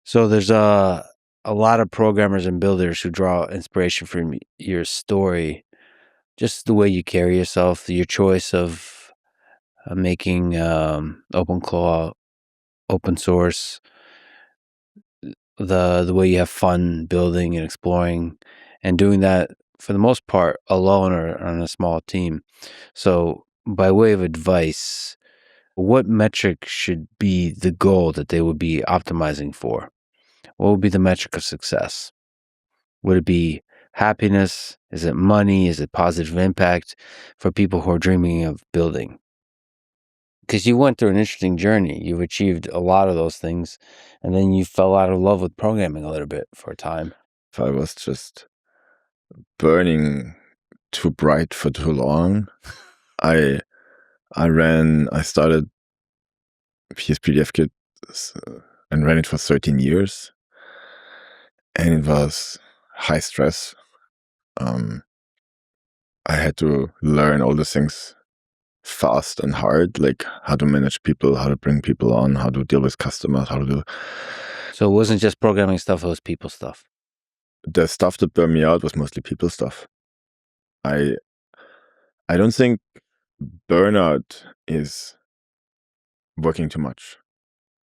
So there's a lot of programmers and builders who draw inspiration from your story, just the way you carry yourself, your choice of making OpenClaw open source, the way you have fun building and exploring, and doing that for the most part alone or on a small team. So, by way of advice, what metric should be the goal that they would be optimizing for? What would be the metric of success? Would it be happiness? Is it money? Is it positive impact for people who are dreaming of building? Because you went through an interesting journey. You've achieved a lot of those things, and then you fell out of love with programming a little bit for a time. If I was just burning too bright for too long, I started PSPDF-Kit and ran it for 13 years. And it was high stress. I had to learn all the things fast and hard, like how to manage people, how to bring people on, how to deal with customers, how to do. So it wasn't just programming stuff, it was people stuff. The stuff that burned me out was mostly people stuff. I don't think burnout is working too much.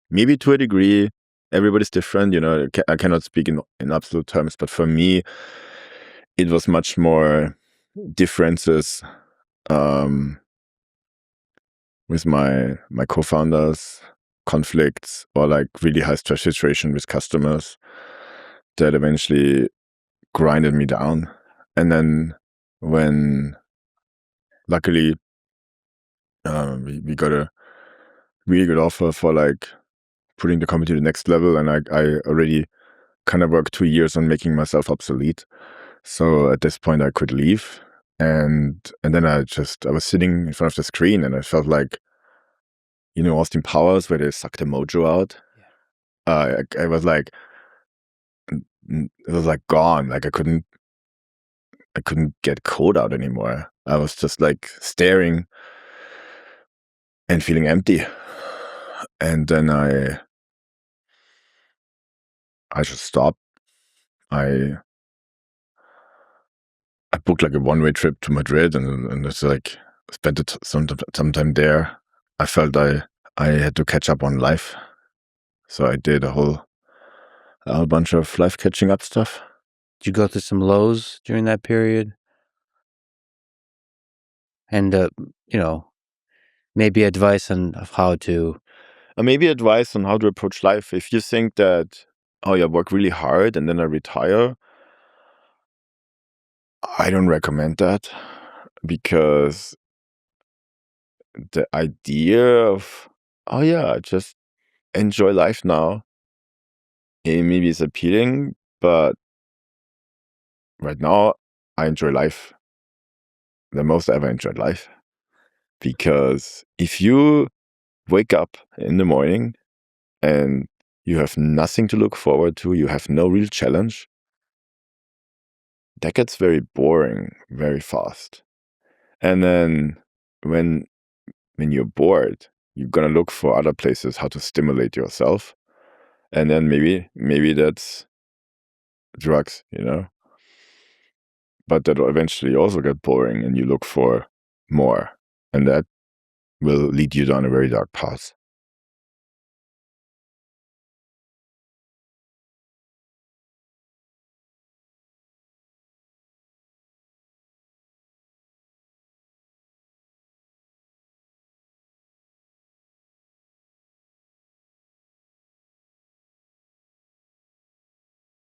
Maybe to a degree, everybody's different. I cannot speak in absolute terms, but for me, it was much more differences with my co-founders, conflicts, or like really high stress situation with customers that eventually grinded me down. And then when luckily we got a really good offer for like putting the company to the next level, and I already kind of worked 2 years on making myself obsolete. So at this point I could leave. And then I was sitting in front of the screen and I felt like, Austin Powers, where they suck the mojo out. I was like, it was like gone. Like I couldn't get code out anymore. I was just like staring and feeling empty. And then I just stopped. I booked like a one-way trip to Madrid and it's like spent some time there. I felt I had to catch up on life. So I did a whole bunch of life catching up stuff. Did you go through some lows during that period? And, maybe advice on how to... Maybe advice on how to approach life. If you think that, I work really hard and then I retire, I don't recommend that, because the idea of, just enjoy life now, it maybe is appealing, but right now I enjoy life the most I ever enjoyed life. Because if you wake up in the morning and you have nothing to look forward to, you have no real challenge, that gets very boring very fast. And then when you're bored, you're gonna look for other places how to stimulate yourself. And then maybe that's drugs, But that'll eventually also get boring and you look for more. And that will lead you down a very dark path.